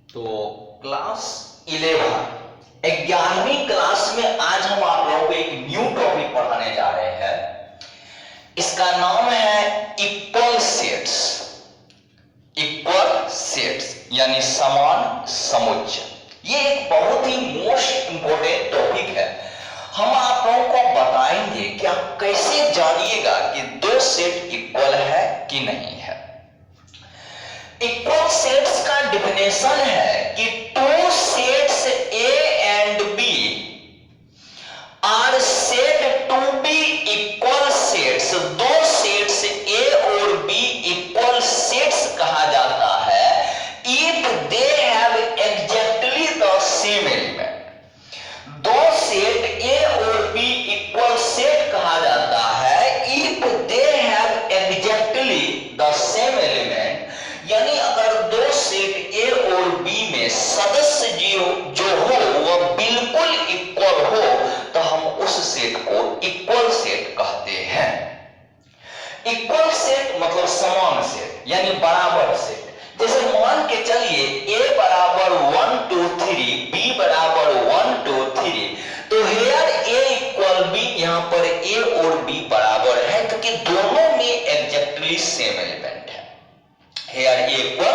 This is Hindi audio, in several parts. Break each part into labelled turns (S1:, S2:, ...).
S1: तो क्लास 11वीं क्लास में आज हम आप लोगों को एक न्यू टॉपिक पढ़ाने जा रहे हैं। इसका नाम है इक्वल सेट्स। इक्वल सेट्स यानी समान समुच्चय। ये एक बहुत ही मोस्ट इंपोर्टेंट टॉपिक है। हम आप लोगों को बताएंगे कि आप कैसे जानिएगा कि दो सेट इक्वल है कि नहीं है। इक्वल सेट्स का डिफिनेशन है कि two sets A and B are said to be equal sets. दो सेट्स ए और बी इक्वल सेट्स कहा जाता है if they have exactly the same element. दो सेट ए और बी इक्वल सेट कहा जाता है if they have exactly the same element. यानी अगर दो सेट ए और बी में सदस्य जो हो वह बिल्कुल इक्वल हो तो हम उस सेट को इक्वल सेट कहते हैं। इक्वल सेट मतलब समान सेट यानी बराबर सेट। जैसे मान के चलिए a बराबर 1 2 3 b बराबर 1 2 3 तो हेयर a इक्वल b, यहां पर a और b बराबर है क्योंकि दोनों में एग्जैक्टली सेम एलिमेंट है। Here a equal b।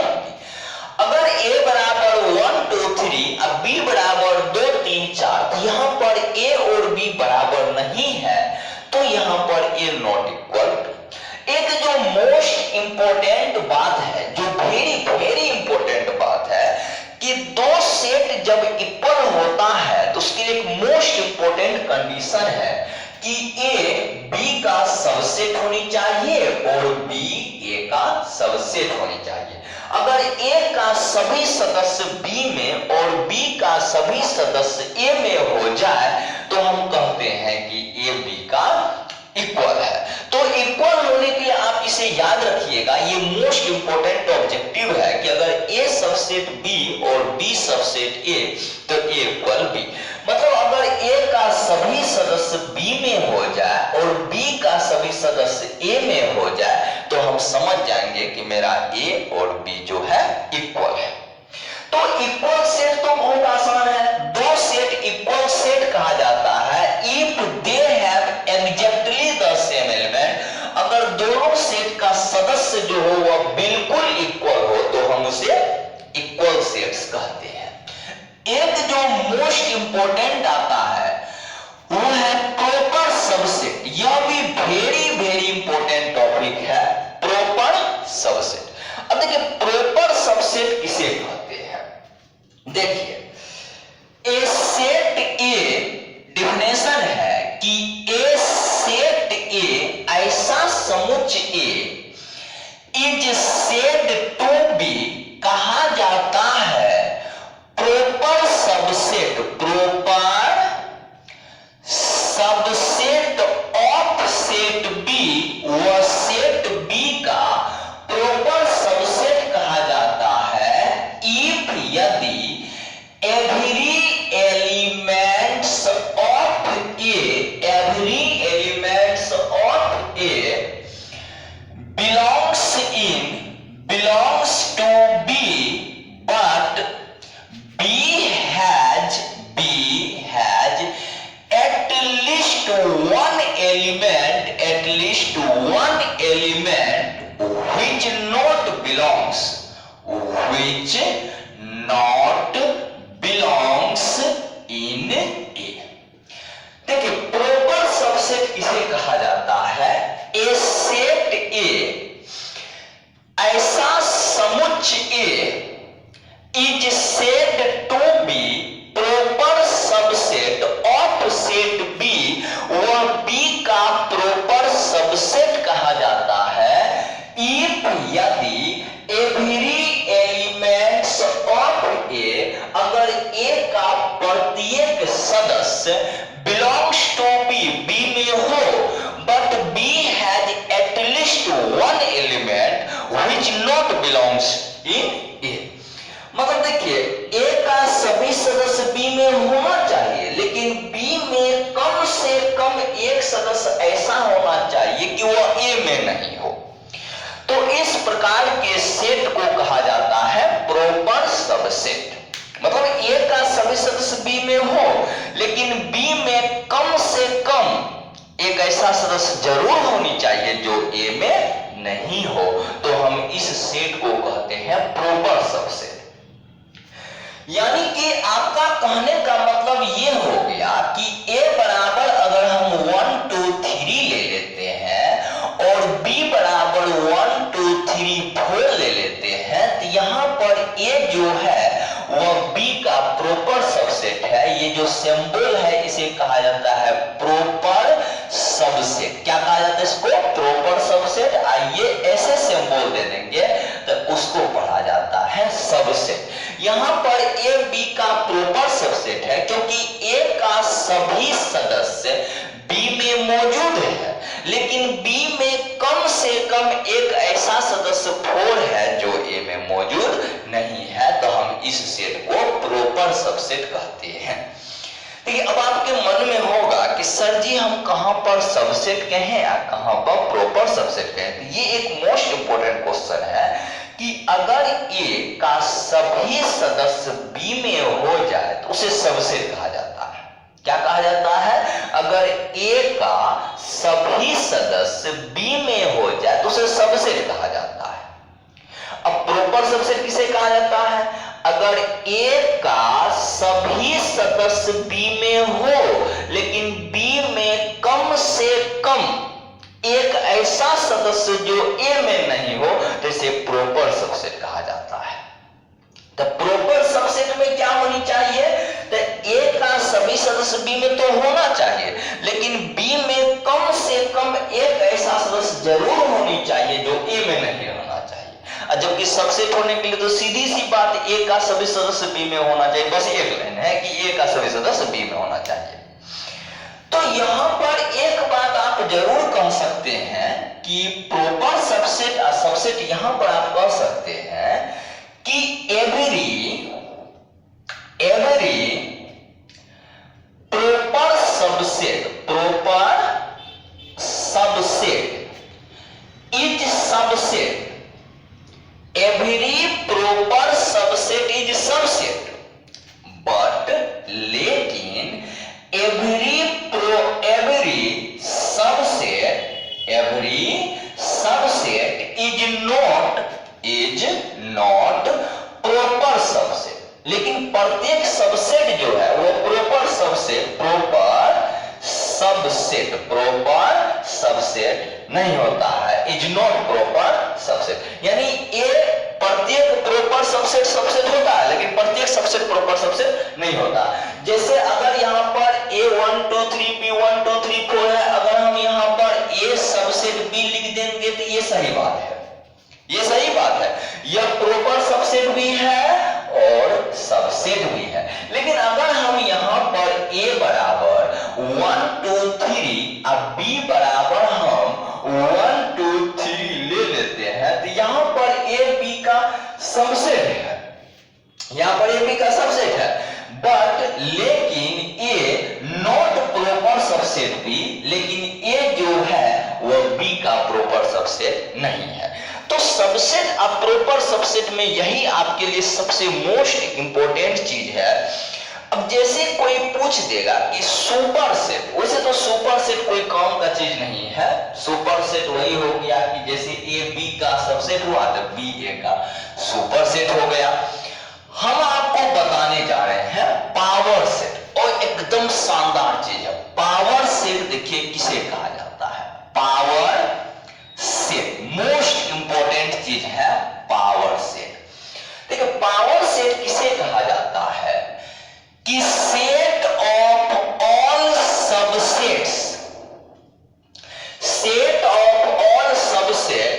S1: अगर a बराबर 1 2 3 अब b बराबर 2 3 4 तो यहां पर a और b बराबर नहीं है तो यहां पर a नॉट इक्वल। एक जो मोस्ट इंपोर्टेंट बात है, जो वेरी वेरी इंपोर्टेंट बात है कि दो सेट जब इक्वल होता है तो उसके लिए एक मोस्ट इंपोर्टेंट कंडीशन है कि a b का सबसेट होनी चाहिए और b a का सबसेट होनी चाहिए। अगर a का सभी सदस्य b में और b का सभी सदस्य a में हो जाए तो हम कहते हैं कि a b का इक्वल है। तो इक्वल होने के लिए आप इसे याद रखिएगा, ये मोस्ट इंपोर्टेंट ऑब्जेक्टिव है कि अगर a सबसेट b और b सबसेट a तो a इक्वल b। मतलब अगर a का सभी सदस्य b में हो जाए और b का सभी सदस्य a में हो जाए तो हम समझ जाएंगे कि मेरा a और b जो है इक्वल है। तो इक्वल सेट तो बहुत आसान है। दो सेट इक्वल सेट कहा जाता है if they have exactly the same element. अगर दोनों सेट का सदस्य जो हो वह बिल्कुल इक्वल हो तो हम उसे इक्वल सेट्स कहते हैं। एक जो मोस्ट इंपोर्टेंट आता है वो है प्रॉपर सबसेट। यह भी वेरी वेरी इंपोर्टेंट टॉपिक है, प्रॉपर सबसेट। अब देखिए प्रॉपर सबसेट किसे कहते हैं। देखिए ए सेट ए डिफिनेशन है कि ए सेट ए ऐसा समुच्चय A is said to be कहा जाता है proper subset. Proper subset of set B व सेट बी का प्रॉपर सबसेट कहा जाता है इफ यदि every elements of A belongs to B but B has at least one element which not belongs in A। देखिए प्रॉपर सबसेट किसे कहा जाता है। ए सेट ए ऐसा समुच्चय A is said to be proper subset of set B व बी का प्रॉपर सबसेट कहा जाता है इफ यदि एवरी एलिमेंट्स ऑफ ए अगर ए का प्रत्येक सदस्य belongs to B में हो but B has at least one element which not belongs in A। मतलब देखिए A का सभी सदस्य B में होना चाहिए लेकिन B में कम से कम एक सदस्य ऐसा होना चाहिए कि वह A में नहीं हो। तो इस प्रकार के सेट को कहा जाता है प्रॉपर सबसेट। बी में हो, लेकिन बी में कम से कम एक ऐसा सदस्य जरूर होनी चाहिए जो ए में नहीं हो, तो हम इस सेट को कहते हैं प्रॉपर सबसेट। यानी कि आपका कहने का मतलब ये हो गया कि A बराबर अगर हम 1 2 3 ले लेते हैं और B बराबर 1 2 3 4 ले लेते हैं, तो यहां पर A जो है वह B का प्रॉपर सबसेट है। ये जो सिंबल है इसे कहा जाता है प्रॉपर सबसेट। क्या कहा जाता है इसको? Proper subset. आइए ऐसे सिंबल दे देंगे तो उसको पढ़ा जाता है सबसेट। यहां पर ए बी का प्रॉपर सबसेट है क्योंकि ए का सभी सदस्य बी में मौजूद है, लेकिन बी में कम से कम एक ऐसा सदस्य 4 है जो ए में मौजूद नहीं है, तो हम इस सेट को प्रॉपर सबसेट कहते हैं। देखिए, अब आपके मन में होगा कि सर जी हम कहां पर सबसेट कहें या कहां पर प्रॉपर सबसेट कहें। तो ये एक मोस्ट इंपोर्टेंट क्वेश्चन है कि अगर ए का सभी सदस्य बी में हो जाए तो उसे सबसेट कहा जाता है। क्या कहा जाता है? अगर ए का सभी सदस्य बी में हो जाए तो उसे सबसेट कहा जाता है। अब प्रॉपर सबसेट किसे कहा जाता है? अगर ए का सभी सदस्य बी में हो लेकिन बी में कम से कम एक ऐसा सदस्य जो ए में नहीं हो तो इसे प्रॉपर सबसेट कहा जाता है। तो प्रॉपर सबसेट में क्या होनी चाहिए? तो ए का सभी सदस्य बी में तो होना चाहिए, लेकिन बी में कम से कम एक ऐसा सदस्य जरूर होनी चाहिए जो ए में नहीं होना चाहिए। जबकि सबसेट होने के लिए तो सीधी सी बात ए का सभी सदस्य बी में होना चाहिए, बस एक लाइन है कि ए का सभी सदस्य बी में होना चाहिए। तो यहां पर एक बात आप जरूर कह सकते हैं कि प्रॉपर सबसेट और सबसेट यहां पर आप कह सकते हैं कि every proper subset is subset. Every proper subset is subset, but लेकिन every subset is not proper subset। लेकिन प्रत्येक सबसेट जो है वो प्रॉपर सबसेट नहीं होता है, इज नॉट प्रॉपर सबसेट। यानी ए प्रत्येक प्रॉपर सबसेट होता है, लेकिन प्रत्येक सबसेट प्रॉपर सबसेट नहीं होता। जैसे अगर यहाँ पर a 1 2 3 b 1 2 3 4 है, अगर हम यहाँ पर a सबसेट b लिख देंगे तो ये सही बात है, ये सही बात है, यह प्रॉपर सबसेट भी है और सबसेट भी है। लेकिन अगर हम यहाँ पर a बराबर 1 2 3 और b बराबर हम 1 2 3 ले लेते हैं तो यहाँ पर a b का सबसेट है, यहाँ पर a b का सबसेट है, बट लेकिन a not proper subset b, लेकिन a जो है वह b का प्रॉपर सबसेट नहीं है। तो सबसेट और प्रॉपर सबसेट में यही आपके लिए सबसे मोस्ट इंपोर्टेंट चीज है। अब जैसे कोई पूछ देगा कि सुपर सेट, वैसे तो सुपर सेट कोई काम का चीज नहीं है। सुपर सेट वही हो गया कि जैसे ए बी का सबसेट हुआ तो बी ए का सुपर सेट हो गया। हम आपको बताने जा रहे हैं पावर सेट, और एकदम शानदार चीज है पावर सेट। देखिए किसे कहा जाता है पावर सेट, मोस्ट इंपोर्टेंट चीज है पावर सेट। देखिए पावर सेट किसे कहा जाता है कि set of all subsets, set of all subset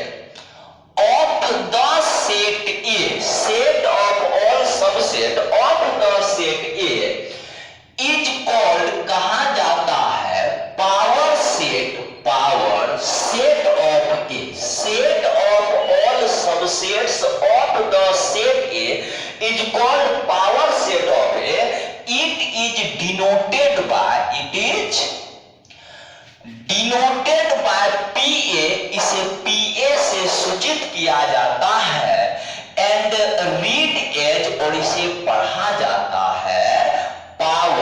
S1: of the set A, set of all subset of the set A is called, कहा जाता है power set, power set of A, set of all subsets of the set A is called power set of A. It is denoted by PA, इसे PA से सूचित किया जाता है, एंड रीड एज, और इसे पढ़ा जाता है पावर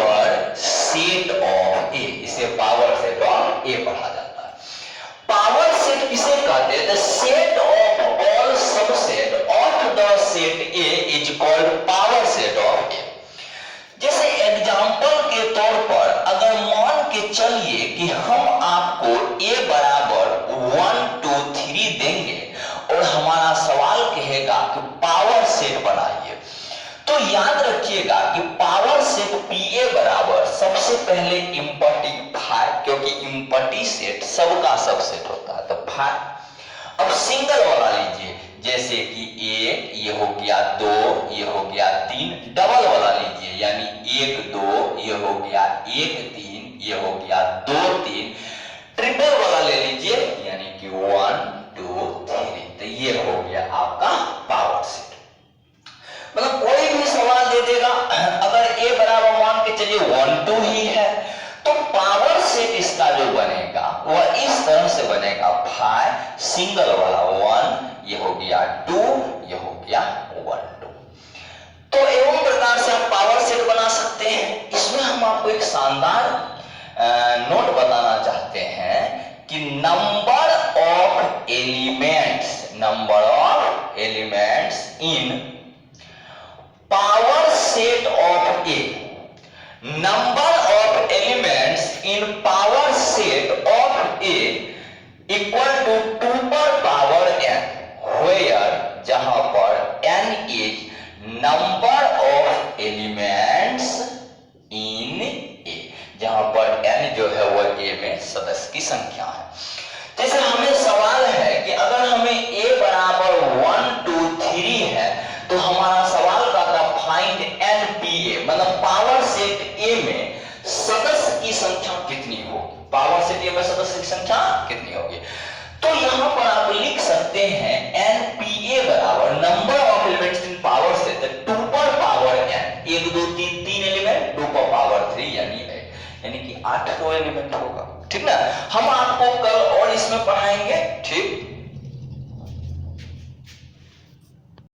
S1: पावर सेट ऑफ ए। जैसे एग्जाम्पल के तौर पर अगर मान के चलिए कि हम आपको a बराबर 1 2 3 देंगे और हमारा सवाल कहेगा कि पावर सेट बनाइए, तो याद रखिएगा कि पावर सेट PA बराबर सबसे पहले इम्पटी 5, क्योंकि इम्पटी सेट सबका सबसेट होता है, तो 5। अब सिंगल वाला लीजिए, जैसे कि 1 ये हो गया, 2 ये हो गया, 3। डबल वाला लीजिए, यानी 1 2 ये हो गया, 1 3 ये हो गया, 2 3। ट्रिपल वाला ले लीजिए, यानी कि 1 2 3, तो ये हो गया आपका पावर सेट। मतलब कोई भी सवाल दे देगा, अगर a बराबर मान के चलिए 1 2 ही है, तो पावर सेट इसका जो बनेगा वह इस तरह से बनेगा, 5 सिंगल वाला 1 ये हो गया, 2 ये हो गया, 1 2। तो एवं प्रकार से आप पावर सेट बना सकते हैं। इसमें हम आपको एक शानदार नोट बताना चाहते हैं कि number of elements in power set of A, number of elements in power set of A equal to 2 पर पावर n, वेयर जहां पर n is number of elements in A, जहां पर n जो है वह a में सदस्य की संख्या है। जैसे हमें सवाल है कि अगर हमें a बराबर 1 2 3 है, तो हमारा सवाल का था फाइंड NPA, मतलब पावर सेट A में सदस्य की संख्या कितनी होगी, पावर सेट A में सदस्य की संख्या कितनी होगी। तो यहां पर आप लिख सकते हैं NPA बराबर number of elements in power set 2 पर पावर n, 1 2 3 3 एलिमेंट, 2 पर पावर 3 यानी कि 8 एलिमेंट होगा। ठीक ना, हम आपको कल और इसमें पढ़ाएंगे। ठीक।